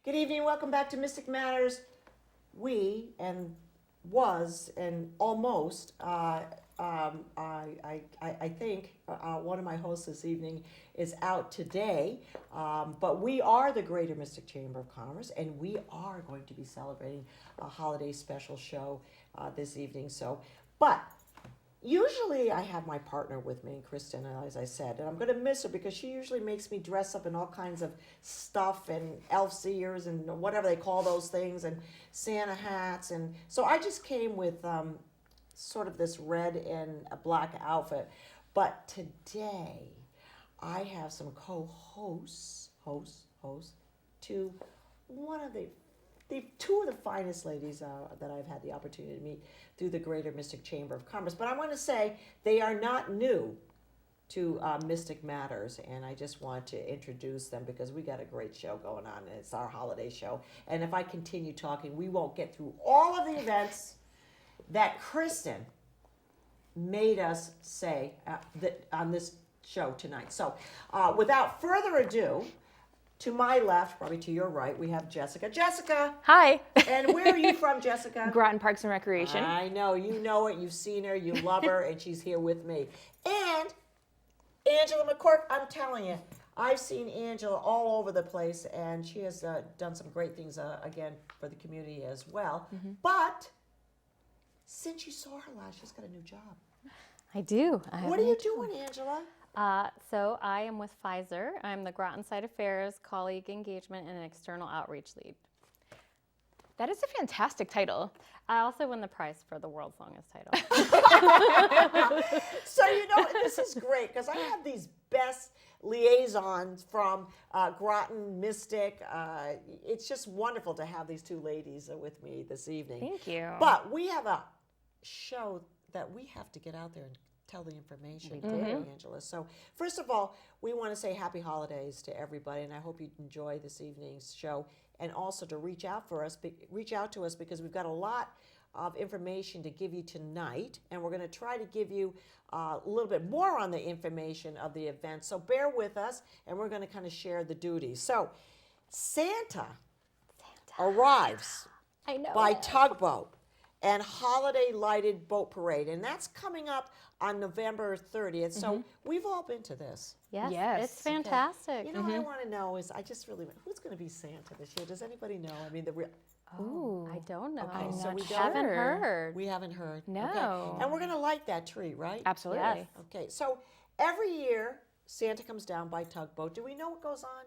Good evening. Welcome back to Mystic Matters. We and was and almost. I think one of my hosts this evening is out today, but we are the Greater Mystic Chamber of Commerce, and we are going to be celebrating a holiday special show this evening. But usually I have my partner with me, Kristin, as I said, and I'm going to miss her because she usually makes me dress up in all kinds of stuff and elf ears and whatever they call those things and Santa hats. And so I just came with sort of this red and a black outfit. But today I have some co-hosts, to one of the two of the finest ladies that I've had the opportunity to meet through the Greater Mystic Chamber of Commerce. But I want to say they are not new to Mystic Matters, and I just want to introduce them because we got a great show going on, and it's our holiday show. And if I continue talking, we won't get through all of the events that Kristin made us say that on this show tonight. So without further ado, to my left, probably to your right, we have Jessica. Jessica! Hi! And where are you from, Jessica? Groton Parks and Recreation. I know. You know it. You've seen her. You love her. And she's here with me. And Angela McGuirk, I'm telling you, I've seen Angela all over the place, and she has done some great things, again, for the community as well. Mm-hmm. But since you saw her last, she's got a new job. I do. What are you doing, Angela? So I am with Pfizer. I'm the Groton Site Affairs, Colleague Engagement, and External Outreach Lead. That is a fantastic title. I also won the prize for the world's longest title. So, this is great because I have these best liaisons from Groton Mystic. It's just wonderful to have these two ladies with me this evening. Thank you. But we have a show that we have to get out there and tell the information, Angela. So first of all, we want to say happy holidays to everybody, and I hope you enjoy this evening's show. And also to reach out to us because we've got a lot of information to give you tonight, and we're going to try to give you a little bit more on the information of the event. So bear with us, and we're going to kind of share the duties. So Santa arrives by tugboat and holiday lighted boat parade, and that's coming up on November 30th. So we've all been to this. Yes. It's fantastic. Okay. What I want to know is, who's going to be Santa this year? Does anybody know? I mean, Ooh, I don't know. Okay, so we haven't heard. We haven't heard. No. Okay. And we're going to light that tree, right? Absolutely. Yes. Okay, so every year Santa comes down by tugboat. Do we know what goes on?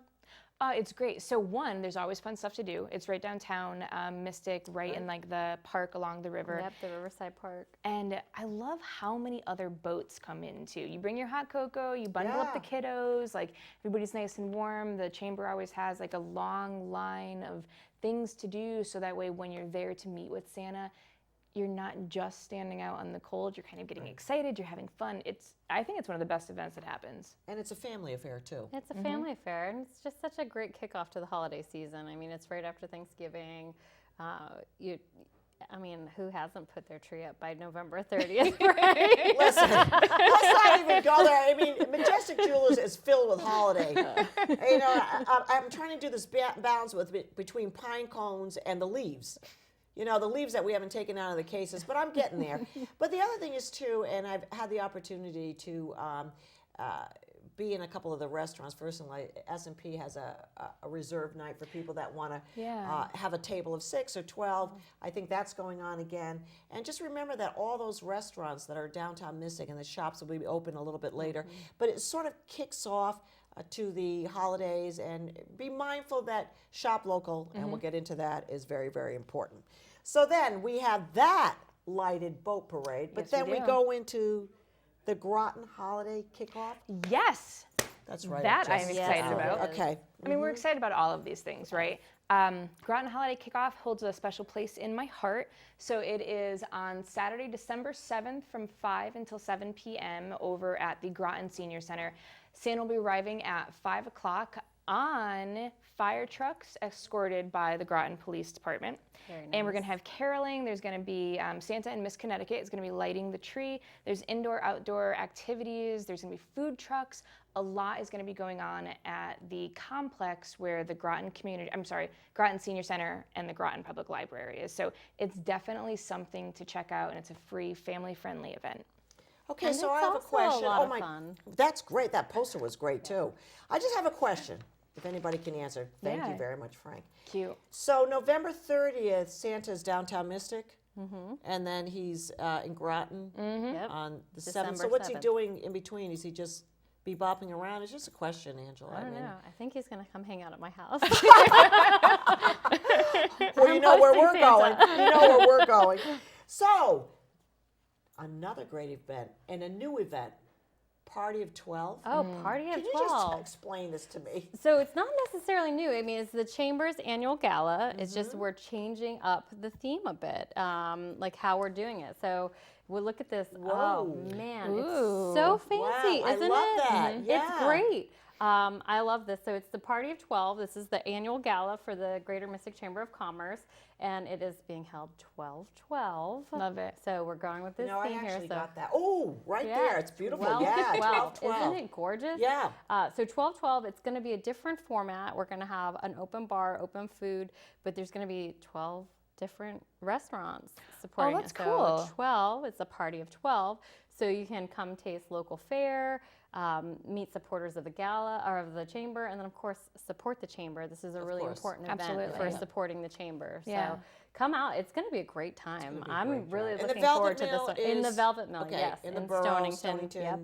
It's great. So one, there's always fun stuff to do. It's right downtown, Mystic, right in like the park along the river. Yep, the Riverside Park. And I love how many other boats come in too. You bring your hot cocoa, you bundle up the kiddos, like everybody's nice and warm. The chamber always has like a long line of things to do, so that way when you're there to meet with Santa, you're not just standing out on the cold, you're kind of getting excited, you're having fun. I think it's one of the best events that happens. And it's a family affair too. It's a family affair, and it's just such a great kickoff to the holiday season. I mean, it's right after Thanksgiving. Who hasn't put their tree up by November 30th, right? Listen, let's not even go there. I mean, Majestic Jewelers is filled with holiday. I'm trying to do this balance between pine cones and the leaves. The leaves that we haven't taken out of the cases, but I'm getting there. But the other thing is, too, and I've had the opportunity to be in a couple of the restaurants. First, S&P has a reserve night for people that want to have a table of 6 or 12. I think that's going on again. And just remember that all those restaurants that are downtown Mystic and the shops will be open a little bit later. But it sort of kicks off to the holidays, and be mindful that shop local, and we'll get into that, is very, very important. So then we have that lighted boat parade, but then we go into the Groton holiday kickoff. Yes. That's right. That I'm excited about. Okay. I mean, we're excited about all of these things, right? Groton Holiday Kickoff holds a special place in my heart. So it is on Saturday, December 7th from 5 until 7 p.m. over at the Groton Senior Center. Santa will be arriving at 5 o'clock on fire trucks escorted by the Groton Police Department. Very nice. And we're going to have caroling. There's going to be Santa and Miss Connecticut is going to be lighting the tree. There's indoor, outdoor activities. There's going to be food trucks. A lot is going to be going on at the complex where the Groton Groton Senior Center and the Groton Public Library is. So it's definitely something to check out, and it's a free, family-friendly event. Okay, And so it's I have a also question. a lot Oh of my, fun. that's great. That poster was great too. I just have a question. If anybody can answer, thank you Yeah. very much, Frank. Cute. So November 30th, Santa's downtown Mystic, and then he's in Groton Yep. on the 7th. December So what's he 7th. doing in between? Is he just bebopping around? It's just a question, Angela. I don't know. I think he's going to come hang out at my house. Well, you know where we're hosting going. Santa. You know where we're going. So, another great event and a new event, Party of 12. Oh, Party of Can you 12. just explain this to me? So it's not necessarily new. I mean, it's the Chamber's annual gala. It's just we're changing up the theme a bit, like how we're doing it. So we'll look at this. Whoa. Oh man, Ooh. it's so fancy, Wow, I isn't love it? that. Yeah. It's great. I love this. So it's the Party of 12. This is the annual gala for the Greater Mystic Chamber of Commerce, and it is being held 12/12. Love it. So we're going with this No, I theme here. actually So got that. Oh, right yeah, there. It's beautiful. 12, Yeah, 12. 12. Isn't it gorgeous? Yeah. So 12/12, it's going to be a different format. We're going to have an open bar, open food, but there's going to be 12 different restaurants supporting that's it. So cool. 12, it's a party of 12. So you can come taste local fare, meet supporters of the gala or of the chamber, and then of course support the chamber. This is a really course. important event Absolutely. for Yeah. supporting the chamber. Yeah. So come out. It's going to be a great time. gonna be a I'm great really time. And the looking Velvet forward to this Mill one. In the is- Velvet Mill, Okay, yes, in the in borough, Stonington. Yep.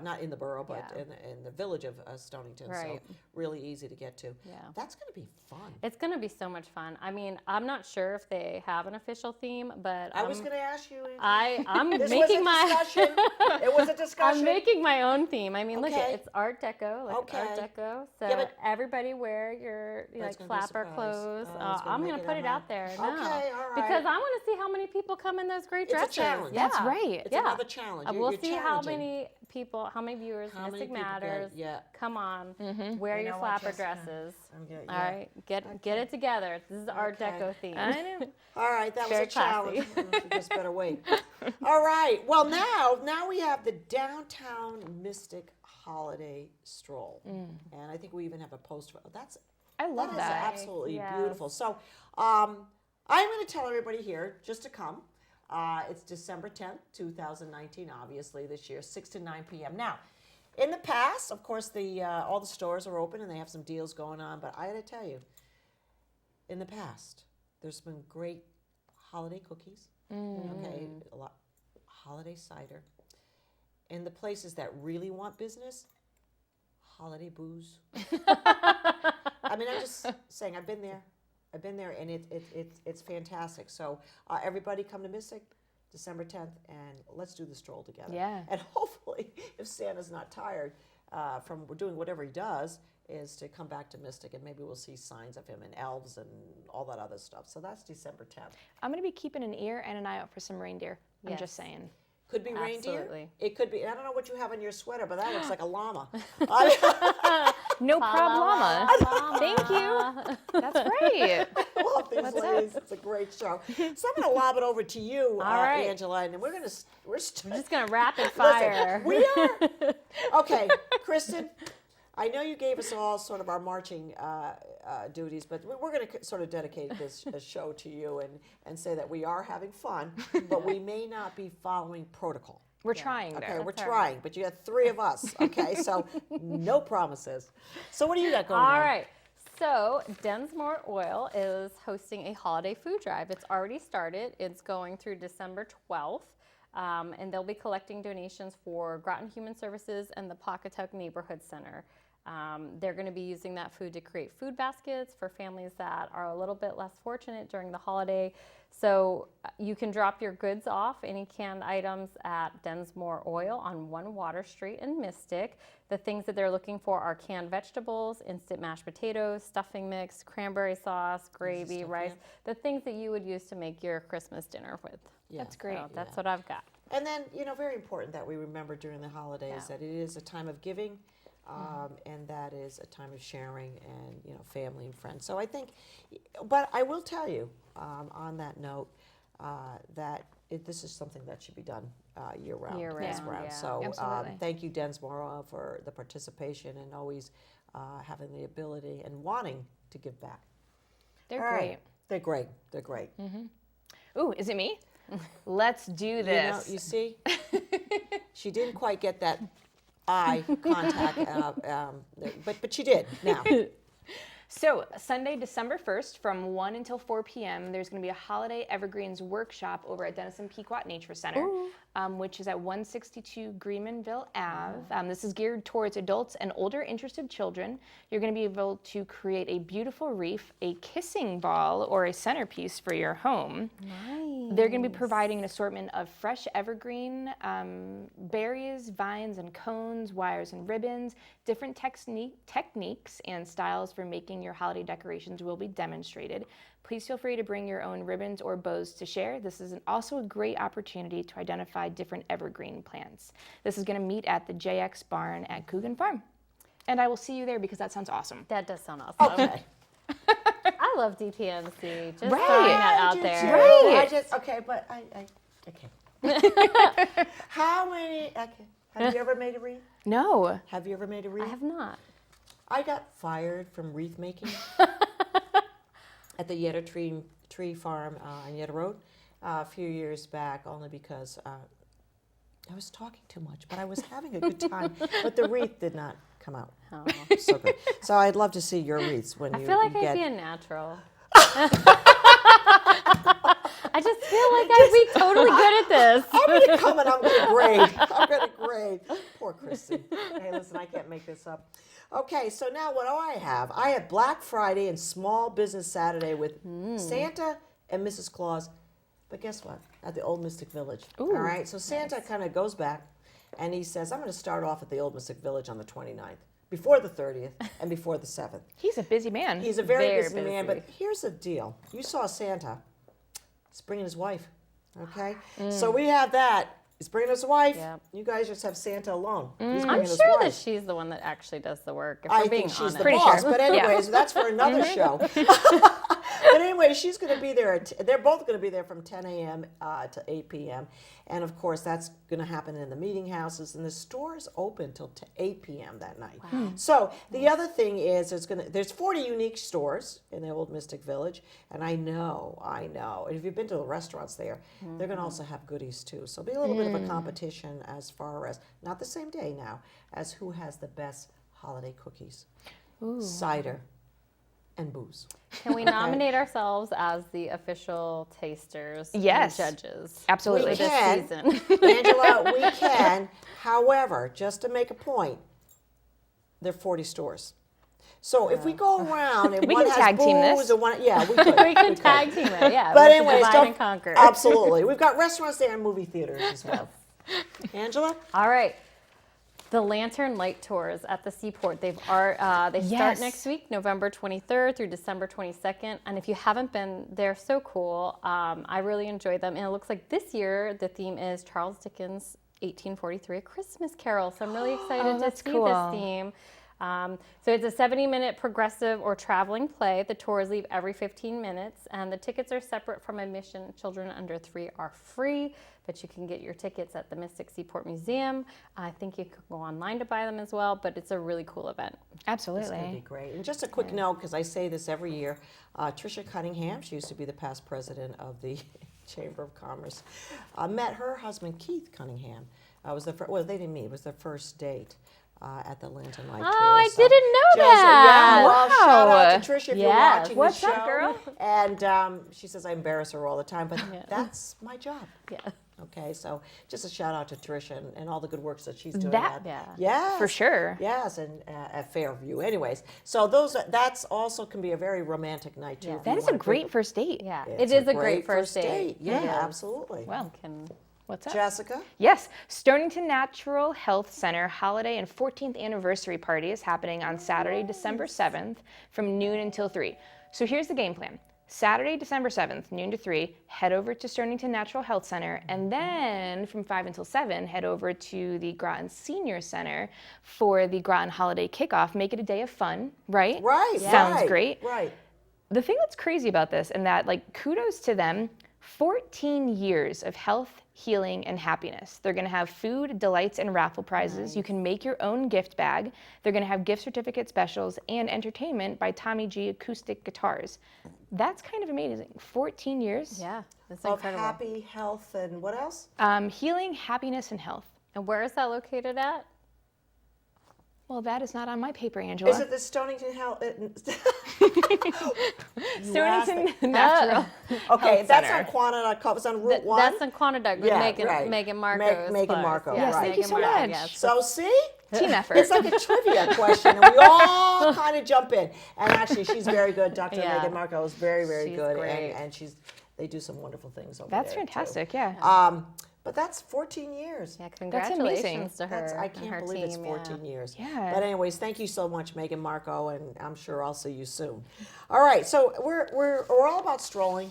Not in the borough, but Yeah. in the village of Stonington. Right. So really easy to get to. Yeah. That's going to be fun. It's going to be so much fun. I mean, I'm not sure if they have an official theme, but I was going to ask you. Angela. I'm This making was a discussion. It was a discussion. I'm making my own theme. I mean, look, Okay. it's Art Deco, like Okay. Art Deco. So Yeah, but- everybody wear your That's like gonna be a flapper surprise. clothes. Oh, it's gonna I'm make going it to put on it out there. Okay, No. all right. Because I want to see how many people come in those great It's a dresses. challenge. Yeah. That's right. It's Yeah. another challenge. We'll You're see how challenging. many people, how many viewers, How many Mystic people get it, Matters. yeah. Come on, wear You your know what, flapper Jessica? dresses. Yeah, All yeah. right, get it together. This is Art Okay. Deco theme. I know. All right, that was Very a challenge. classy. You just better wait. All right. Well, now we have the Downtown Mystic Holiday Stroll, and I think we even have a poster. That's I love that is that. absolutely Yes. beautiful. So, I'm going to tell everybody here just to come. It's December 10th, 2019. Obviously, this year, 6 to 9 p.m. Now, in the past, of course, all the stores are open and they have some deals going on. But I got to tell you, in the past, there's been great holiday cookies. Okay, a lot holiday cider. And the places that really want business, holiday booze. I mean, I'm just saying, I've been there, and it's fantastic. So everybody come to Mystic, December 10th, and let's do the stroll together. Yeah. And hopefully, if Santa's not tired from doing whatever he does, is to come back to Mystic, and maybe we'll see signs of him and elves and all that other stuff. So that's December 10th. I'm going to be keeping an ear and an eye out for some reindeer. I'm Yes. just saying. Could be reindeer. Absolutely. It could be. I don't know what you have on your sweater, but that looks like a llama. No problema. Llama. Thank you. That's great. Love these What's ladies. It's a great show. So I'm going to lob it over to you, right. Angela, and we're We're just gonna rapid fire. Listen, we are okay, Kristin. I know you gave us all sort of our marching duties, but we're going to sort of dedicate this show to you and say that we are having fun, but we may not be following protocol. We're trying, though. Okay, we're That's all trying, but you got 3 of us. Okay, so no promises. So what do you got going on? All right. So Densmore Oil is hosting a holiday food drive. It's already started. It's going through December 12th. And they'll be collecting donations for Groton Human Services and the Pawcatuck Neighborhood Center. They're going to be using that food to create food baskets for families that are a little bit less fortunate during the holiday. So you can drop your goods off, any canned items, at Densmore Oil on 1 Water Street in Mystic. The things that they're looking for are canned vegetables, instant mashed potatoes, stuffing mix, cranberry sauce, gravy, stuff, rice, yeah. the things that you would use to make your Christmas dinner with. Yeah. That's great. So that's what I've got. And then, very important that we remember during the holidays Yeah. that it is a time of giving, and that is a time of sharing and, you know, family and friends. So I think, but I will tell you on that note that this is something that should be done year-round. Year-round, yeah. So Absolutely. thank you, Densmore, for the participation and always having the ability and wanting to give back. They're All great. right. They're great. They're great. Ooh, is it me? Let's do this. You see, she didn't quite get that eye contact, but she did now. So, Sunday, December 1st, from 1 until 4 p.m., there's going to be a Holiday Evergreens workshop over at Denison Pequot Nature Center, which is at 162 Greenmanville Ave. This is geared towards adults and older interested children. You're going to be able to create a beautiful wreath, a kissing ball, or a centerpiece for your home. Nice. They're going to be providing an assortment of fresh evergreen berries, vines, and cones, wires and ribbons. Different techniques and styles for making your holiday decorations will be demonstrated. Please feel free to bring your own ribbons or bows to share. This is also a great opportunity to identify different evergreen plants. This is going to meet at the JX Barn at Coogan Farm. And I will see you there because that sounds awesome. That does sound awesome. Okay. I love DPNC. Just Right. throwing that out do there. too. Right. But okay. How many? Okay. Have you ever made a wreath? No. Have you ever made a wreath? I have not. I got fired from wreath making at the Yetta Tree Farm on Yetta Road a few years back, only because I was talking too much, but I was having a good time. But the wreath did not come out Oh. so good. So I'd love to see your wreaths when I you feel like get. I'd be a natural. I just feel like I'd be totally good at this. I'm going to come and I'm going to grade. I'm going to grade. Poor Kristin. Hey, listen, I can't make this up. Okay, so now what do I have? I have Black Friday and Small Business Saturday with Santa and Mrs. Claus. But guess what? At the Old Mystic Village. Ooh, all right, so Santa kind of goes back and he says, I'm going to start off at the Old Mystic Village on the 29th, before the 30th and before the 7th. He's a busy man. He's a very, Very busy man, busy. but here's the deal. You saw Santa. He's bringing his wife, okay? So we have that. He's bringing his wife. Yep. You guys just have Santa alone. He's I'm bringing his sure that wife. she's the one that actually does the work. If I we're being think she's honest. the Pretty boss, sure. but anyways, that's for another show. But anyway, she's going to be there. They're both going to be there from 10 a.m. To 8 p.m. And of course, that's going to happen in the meeting houses. And the store's open till 8 p.m. that night. Wow. So the other thing is, there's 40 unique stores in the Old Mystic Village. And I know. And if you've been to the restaurants there, they're going to also have goodies too. So it'll be a little bit of a competition as far as, not the same day now, as who has the best holiday cookies, cider, and booze. Can we nominate ourselves as the official tasters Yes. and judges? Absolutely. For this can. season. Angela, we can. However, just to make a point, there are 40 stores. So if we go around and We one can has tag team booze this. and one, yeah, we could. we can could. tag team it, yeah. But we can anyways, divide and conquer. absolutely. We've got restaurants there and movie theaters as well. Angela? All right. The Lantern Light Tours at the Seaport. They start Yes. next week, November 23rd through December 22nd. And if you haven't been, they're so cool. I really enjoy them. And it looks like this year the theme is Charles Dickens' 1843, A Christmas Carol. So I'm really excited to that's see cool. this theme. So it's a 70-minute progressive or traveling play. The tours leave every 15 minutes, and the tickets are separate from admission. Children under 3 are free, but you can get your tickets at the Mystic Seaport Museum. I think you could go online to buy them as well, but it's a really cool event. It's going to be Absolutely. great. And just a quick note, because I say this every year, Tricia Cunningham, she used to be the past president of the Chamber of Commerce, met her husband, Keith Cunningham. Well, they didn't meet. It was their first date. At the Lantern Light Tour. I So didn't know Jessica, that. Yeah, well, shout out to Tricia if you're Yes. watching What's the up, show. girl? And she says I embarrass her all the time, but Yeah. that's my job. Yeah. Okay, so just a shout out to Tricia and all the good works that she's doing. That- Yes, For sure. Yes, and at Fairview. Anyways, so that's also can be a very romantic night too. Yeah. if That you is a wanna great first date. Yeah, It's it is a great first date. Yeah, It is. absolutely. Well, Can what's up? Jessica. Yes, Stonington Natural Health Center holiday and 14th anniversary party is happening on Saturday, December 7th from noon until 3. So here's the game plan. Saturday, December 7th, noon to 3, head over to Stonington Natural Health Center, and then from 5 until 7, head over to the Groton Senior Center for the Groton Holiday Kickoff. Make it a day of fun, right? Right. Sounds right, great. Right. The thing that's crazy about this, and that, like, kudos to them, 14 years of health, healing, and happiness. They're gonna have food, delights, and raffle prizes. You can make your own gift bag. They're gonna have gift certificate specials and entertainment by Tommy G Acoustic Guitars. That's kind of amazing. 14 years. Yeah, that's Of incredible. happy, health, and what else? Healing, happiness, and health. And where is that located at? Well, that is not on my paper, Angela. Is it the Stonington Health? Stonington Natural. Okay, Health that's Center. on Quantico. It's on Route 1. That's in Quantico with Yeah, Megan, right. Megan Marco's Megan place. Marco, Yes, right. thank you so Megan Marco, much. yes. So see? Team effort. It's like a trivia question, and we all kind of jump in. And actually, she's very good. Dr. Yeah. Megan Marco is very, very She's good, great. and they do some wonderful things over That's there. fantastic, yeah. But that's 14 years. Yeah, amazing. congratulations to her. I and can't her believe it's team, 14 years. Yeah. But anyways, thank you so much, Megan Marco, and I'm sure I'll see you soon. All right, so we're all about strolling.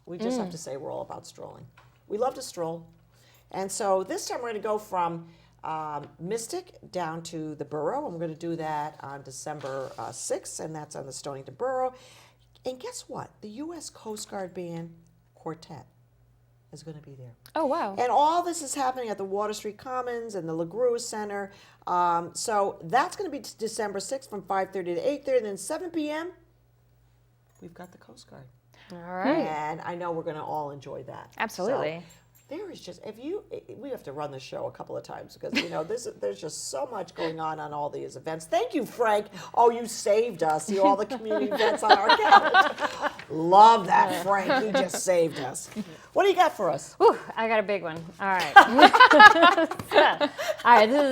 We just have to say we're all about strolling. We love to stroll, and so this time we're going to go from Mystic down to the borough, and we're going to do that on December 6th, and that's on the Stonington Borough. And guess what? The U.S. Coast Guard Band Quartet is going to be there. Oh, wow. And all this is happening at the Water Street Commons and the LaGrua Center. So that's going to be December 6th from 5:30 to 8:30. And then 7 p.m., we've got the Coast Guard. All right. And I know we're going to all enjoy that. Absolutely. So there is just, we have to run the show a couple of times because, there's just so much going on all these events. Thank you, Frank. Oh, you saved us. See all the community events on our calendar. Love that, Frank. You just saved us. What do you got for us? Whew, I got a big one. All right. All right, this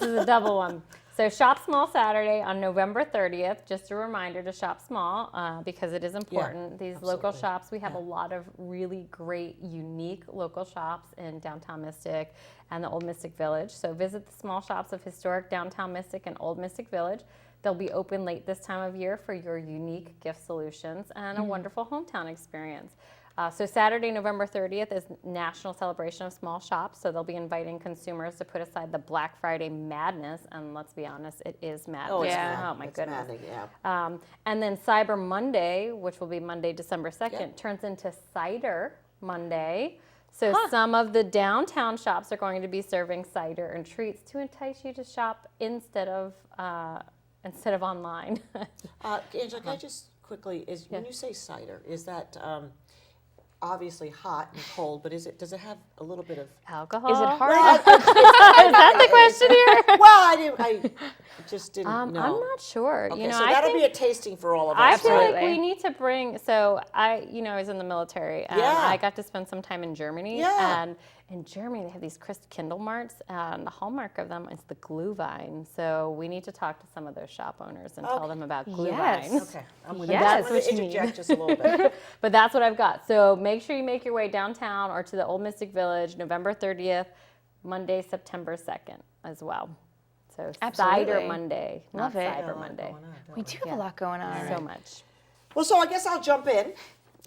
is a double one. So Shop Small Saturday on November 30th. Just a reminder to shop small because it is important. These local absolutely. shops, we have a lot of really great, unique local shops in downtown Mystic and the Old Mystic Village. So visit the small shops of historic downtown Mystic and Old Mystic Village. They'll be open late this time of year for your unique gift solutions and a wonderful hometown experience. So Saturday, November 30th is National Celebration of Small Shops. So they'll be inviting consumers to put aside the Black Friday madness. And let's be honest, it is madness. Oh, it's Yeah. mad. Oh, my It's goodness. maddening, yeah. And then Cyber Monday, which will be Monday, December 2nd, Yep. turns into Cider Monday. So some of the downtown shops are going to be serving cider and treats to entice you to shop instead of online. Angela, can I just quickly, when you say cider, is that obviously hot and cold, but does it have a little bit of Alcohol? Is it hard? Well, Is that the question here? well, I just didn't know. I'm not sure. Okay, You know, so I that'll think be a tasting for all of I us. feel like Absolutely. we need to bring. So I was in the military, and Yeah. I got to spend some time in Germany. Yeah. And in Germany, they have these Kindle marts, and the hallmark of them is the glühwein. So we need to talk to some of those shop owners and tell them about glühwein. Yes. Okay, I'm with Yes, you. I'm what going to you interject need. just a little bit. But that's what I've got. So make sure you make your way downtown or to the Old Mystic Village, November 30th, Monday, September 2nd as well. So Absolutely. Cider Monday, not Love it. Cyber Got a lot Monday. going on, don't We we? do have a lot going on. So much. Well, so I guess I'll jump in,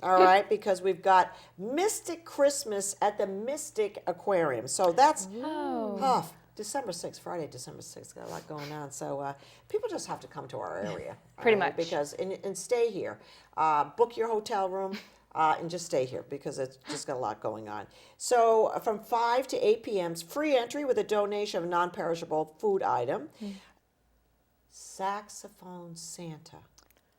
all right, because we've got Mystic Christmas at the Mystic Aquarium. So that's December 6th, Friday, December 6th. Got a lot going on. So people just have to come to our area. Pretty all right, much. Because, and stay here. Book your hotel room. And just stay here because it's just got a lot going on. So from 5 to 8 p.m. is free entry with a donation of non-perishable food item. Saxophone Santa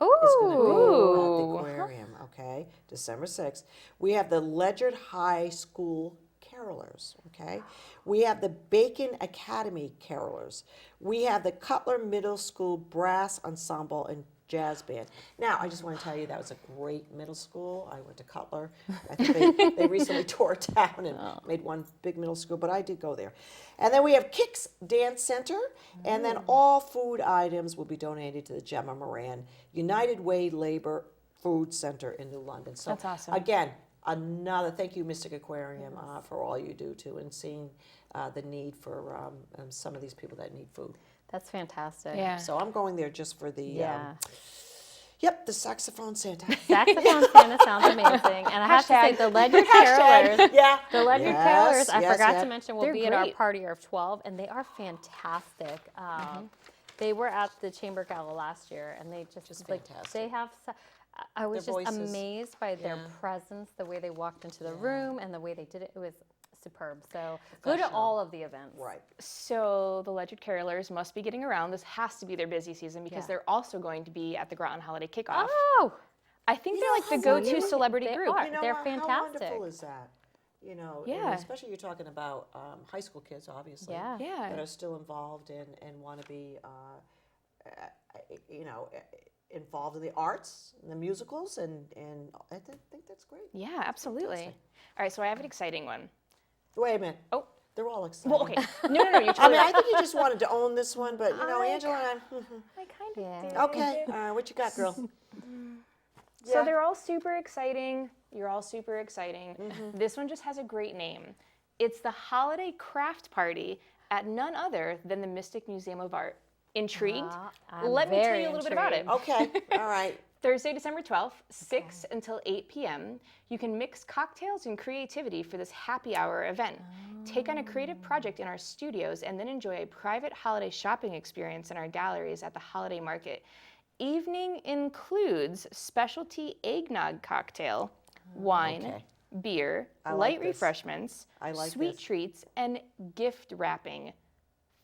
is going to be at the aquarium, okay? December 6th. We have the Ledyard High School Carolers, okay? We have the Bacon Academy Carolers. We have the Cutler Middle School Brass Ensemble and Jazz Band. Now, I just want to tell you that was a great middle school. I went to Cutler. I think they recently tore it down and made one big middle school, but I did go there. And then we have Kicks Dance Center, and then all food items will be donated to the Gemma Moran United Way Labor Food Center in New London. So That's awesome. Again, another thank you, Mystic Aquarium, for all you do too, and seeing the need for some of these people that need food. That's fantastic. Yeah. So I'm going there just for the Yep, the saxophone Santa. Saxophone Santa sounds amazing. And I have to say, the Ledyard Carolers, Yeah. the Ledyard Yes, Carolers, I yes, forgot yes. to mention, will They're be at our great. party of 12, and they are fantastic. They were at the Chamber Gala last year, and they just like, fantastic. they have, I was Their just voices. amazed by their Yeah. presence, the way they walked into the room, and the way they did it. It was superb. So go to Professional. all of the events. Right. So the Ledyard Carolers must be getting around. This has to be their busy season because Yeah. they're also going to be at the Groton Holiday Kickoff. Oh, I think You they're know like the how go-to wonderful celebrity they group. are. You know They're How fantastic. wonderful is that? You know, and Yeah. especially you're talking about high school kids, obviously. Yeah. Yeah. That are still involved and want to be, involved in the arts, and the musicals, and I think that's great. Yeah, absolutely. Fantastic. All right, so I have an exciting one. Wait a minute. Oh. They're all excited. Well, okay. No, you're I totally mean, I right. think you just wanted to own this one, but you know, I Angela and I kind of Yeah. did. okay. What you got, girl? So Yeah. they're all super exciting. You're all super exciting. This one just has a great name. It's the Holiday Craft Party at none other than the Mystic Museum of Art. Intrigued? I'm Let me tell very you a little bit about it. Okay. All right. Thursday, December 12th, 6 until 8 p.m. You can mix cocktails and creativity for this happy hour event. Take on a creative project in our studios and then enjoy a private holiday shopping experience in our galleries at the holiday market. Evening includes specialty eggnog cocktail, wine, Okay. beer, I like light this. refreshments, I like sweet this. treats, and gift wrapping.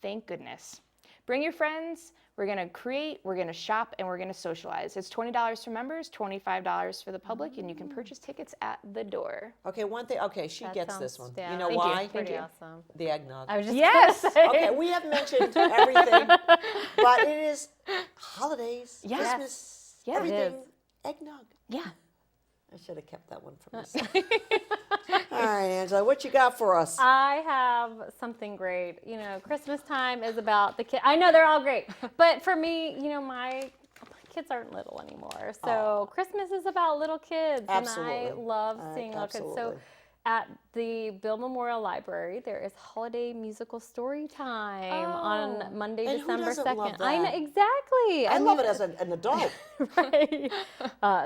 Thank goodness. Bring your friends. We're going to create, we're going to shop, and we're going to socialize. It's $20 for members, $25 for the public, and you can purchase tickets at the door. Okay, one thing. Okay, she That gets this sounds- one. yeah, You know Thank you. why? Thank Pretty you. awesome. The eggnog. I was just Yes. gonna say. Okay, we have mentioned everything, but it is holidays, Yes. Christmas, Yeah, it everything, is. eggnog. Yeah. I should have kept that one for myself. All right, Angela, what you got for us? I have something great. You know, Christmas time is about the kids. I know they're all great, but for me, you know, my kids aren't little anymore. So Christmas is about little kids, Absolutely. and I love seeing little kids. So absolutely. at the Bill Memorial Library, there is holiday musical story time on Monday, And who December doesn't 2nd. love I know that? exactly. I mean, love it as an adult. right.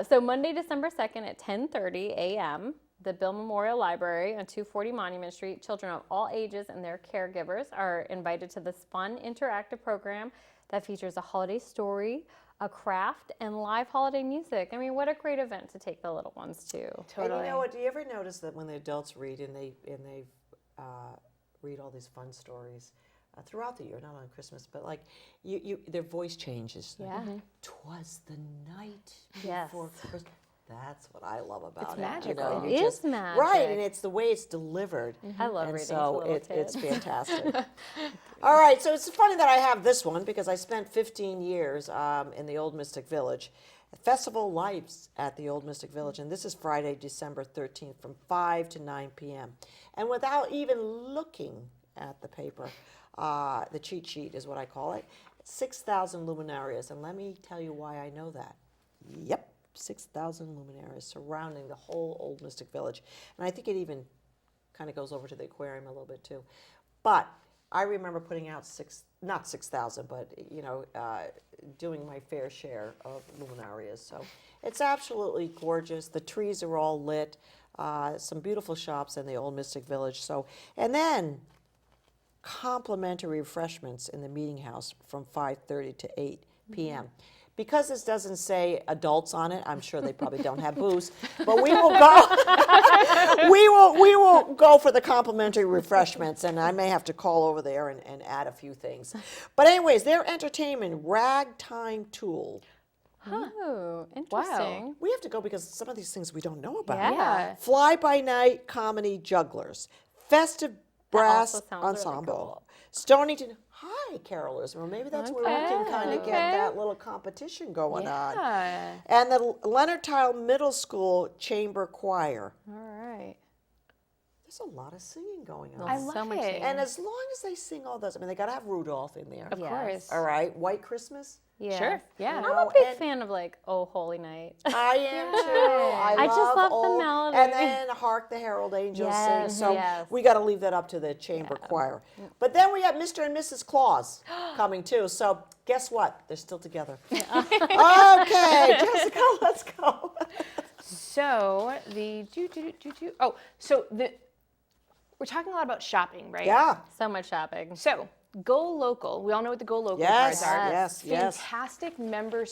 So Monday, December 2nd at 10:30 a.m., the Bill Memorial Library on 240 Monument Street. Children of all ages and their caregivers are invited to this fun interactive program that features a holiday story, a craft, and live holiday music. I mean, what a great event to take the little ones to. Totally. And you know what? Do you ever notice that when the adults read and they read all these fun stories throughout the year, not on Christmas, but like their voice changes. Like, Yeah. 'Twas the night Yes. before Christmas. That's what I love about It's it. You magical. know, It you is just, magic. Right, and it's the way it's delivered. I love And reading so to little it's kids. fantastic. All right, so it's funny that I have this one because I spent 15 years in the Old Mystic Village. Festival Lights at the Old Mystic Village, and this is Friday, December 13th from 5 to 9 p.m. And without even looking at the paper, the cheat sheet is what I call it, 6,000 luminarias. And let me tell you why I know that. Yep. 6,000 luminaries surrounding the whole Old Mystic Village. And I think it even kind of goes over to the aquarium a little bit too. But I remember putting out not 6,000, but, you know, doing my fair share of luminarias. So it's absolutely gorgeous. The trees are all lit. Some beautiful shops in the Old Mystic Village. So, and then complimentary refreshments in the meeting house from 5:30 to 8 p.m. Because this doesn't say adults on it, I'm sure they probably don't have booze, but we will go. we will go for the complimentary refreshments, and I may have to call over there and add a few things. But anyways, their entertainment ragtime tool. Oh, interesting. We have to go because some of these things we don't know about. Yeah. Fly by night comedy jugglers, festive brass also sounds really ensemble, cool. Stonington High carolers. Well, maybe that's where we can kind of Okay. get that little competition going on. Yeah. And the Leonard Tile Middle School Chamber Choir. All right. There's a lot of singing going on. I love so much it. singing. And as long as they sing all those, I mean, they got to have Rudolph in there. Of Yes. course. All right, White Christmas. Yes. Sure, yeah. I'm know, a big and- fan of like Oh Holy Night. I am too. I just love the old, melody. And then Hark the Herald Angels Sing. Yes, So yes. we got to leave that up to the chamber choir. But then we have Mr. and Mrs. Claus coming too. So guess what? They're still together. Okay, Jessica, let's go. So we're talking a lot about shopping, right? Yeah. So much shopping. So Go Local. We all know what the Go Local Yes, cards are. yes. Fantastic member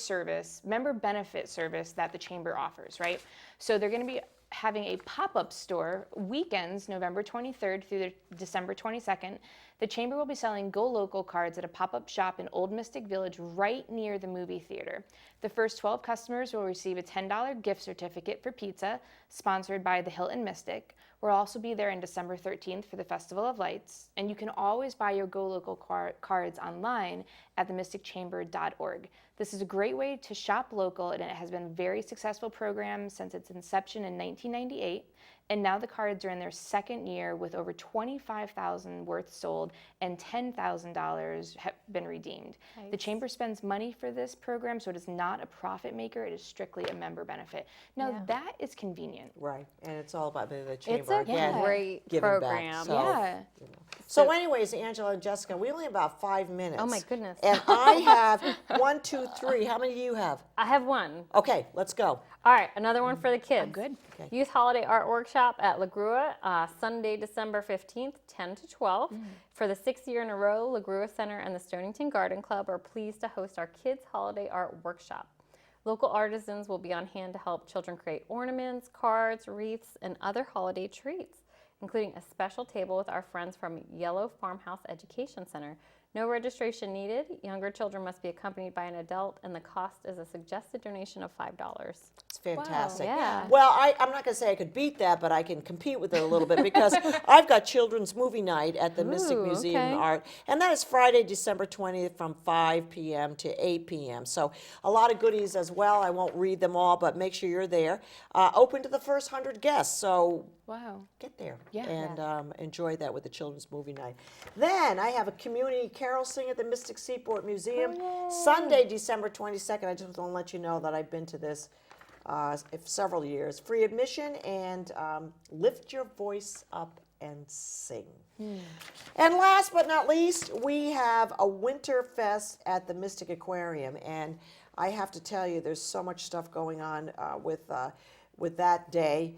benefit service that the chamber offers, right? So they're going to be having a pop-up store weekends, November 23rd through the December 22nd. The chamber will be selling Go Local cards at a pop-up shop in Old Mystic Village right near the movie theater. The first 12 customers will receive a $10 gift certificate for pizza, sponsored by the Hilton Mystic. We'll also be there on December 13th for the Festival of Lights, and you can always buy your Go Local cards online at themysticchamber.org. This is a great way to shop local, and it has been a very successful program since its inception in 1998. And now the cards are in their second year with over $25,000 worth sold and $10,000 have been redeemed. Nice. The chamber spends money for this program, so it is not a profit maker. It is strictly a member benefit. Now that is convenient. Right, and it's all about the It's chamber a again. great giving back, program. so, Yeah. you know. So anyways, Angela and Jessica, we only have about 5 minutes. Oh my goodness. And I have 1, 2, 3. How many do you have? I have one. Okay, let's go. All right, another one for the kids. Good. Okay. Youth Holiday Art Workshop at La Grua, Sunday, December 15th, 10 to 12. For the 6th year in a row, La Grua Center and the Stonington Garden Club are pleased to host our Kids Holiday Art Workshop. Local artisans will be on hand to help children create ornaments, cards, wreaths, and other holiday treats, including a special table with our friends from Yellow Farmhouse Education Center. No registration needed. Younger children must be accompanied by an adult, and the cost is a suggested donation of $5. It's fantastic. yeah. Well, I'm not going to say I could beat that, but I can compete with it a little bit because I've got children's movie night at the Mystic Ooh, Museum okay. of Art, and that is Friday, December 20th from 5 p.m. to 8 p.m. So a lot of goodies as well. I won't read them all, but make sure you're there. Open to the first 100 guests, so Wow. get there Yeah. and enjoy that with the children's movie night. Then I have a community carol sing at the Mystic Seaport Museum, Sunday, December 22nd. I just want to let you know that I've been to this several years. Free admission, and lift your voice up and sing. And last but not least, we have a winter fest at the Mystic Aquarium, and I have to tell you, there's so much stuff going on with that day.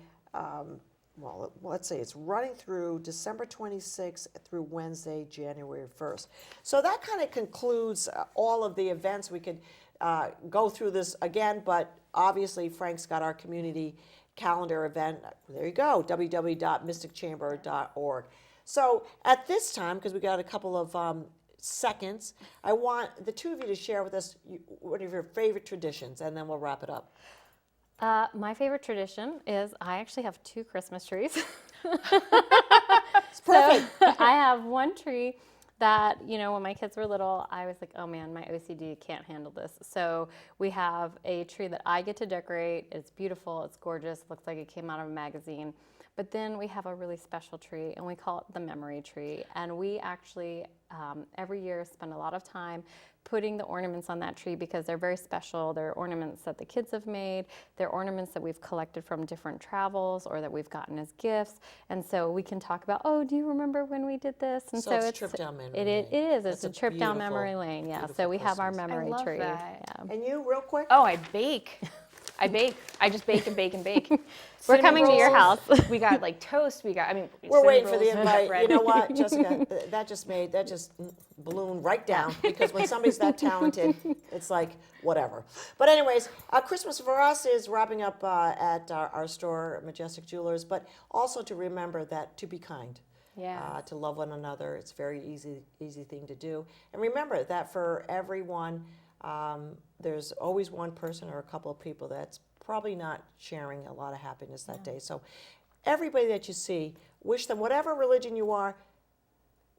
Well, let's say it's running through December 26th through Wednesday, January 1st. So that kind of concludes all of the events. We could go through this again, but obviously Frank's got our community calendar event. There you go, www.mysticchamber.org. So at this time, because we got a couple of seconds, I want the two of you to share with us one of your favorite traditions, and then we'll wrap it up. My favorite tradition is I actually have 2 Christmas trees. It's perfect. So I have one tree that, when my kids were little, I was like, oh man, my OCD can't handle this. So we have a tree that I get to decorate. It's beautiful, it's gorgeous, looks like it came out of a magazine. But then we have a really special tree, and we call it the memory tree. And we actually, every year, spend a lot of time putting the ornaments on that tree because they're very special. They're ornaments that the kids have made. They're ornaments that we've collected from different travels or that we've gotten as gifts. And so we can talk about, oh, do you remember when we did this? And So it's a trip down memory lane. lane. It is. That's It's a a trip down beautiful, memory lane. Yeah. beautiful So we have our Christmas. memory I love tree. that. Yeah. And you, real quick? Oh, I bake. I bake. I just bake and bake and bake. We're Cinnamon coming to your rolls. house. We got like toast. We got. We're cinnamon waiting for the rolls, invite. bread. You know what, Jessica? That just ballooned right down because when somebody's that talented, it's like whatever. But anyways, Christmas for us is wrapping up at our store, Majestic Jewelers, but also to remember that to be kind. Yeah. To love one another. It's a very easy thing to do. And remember that for everyone, there's always one person or a couple of people that's probably not sharing a lot of happiness that day. So everybody that you see, wish them, whatever religion you are,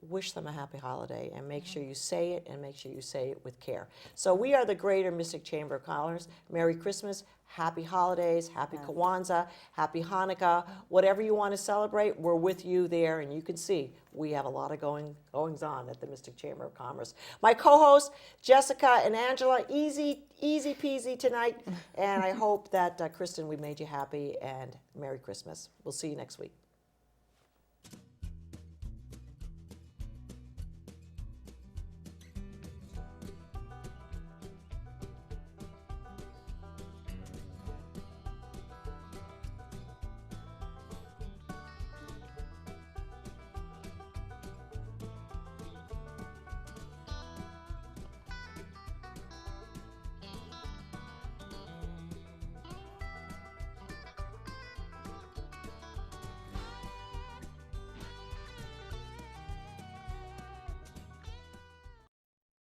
wish them a happy holiday and make sure you say it and make sure you say it with care. So we are the Greater Mystic Chamber of Commerce. Merry Christmas, happy holidays, happy Kwanzaa, happy Hanukkah, whatever you want to celebrate, we're with you there, and you can see we have a lot of goings on at the Mystic Chamber of Commerce. My co-hosts, Jessica and Angela, easy peasy tonight, and I hope that, Kristin, we made you happy, and Merry Christmas. We'll see you next week.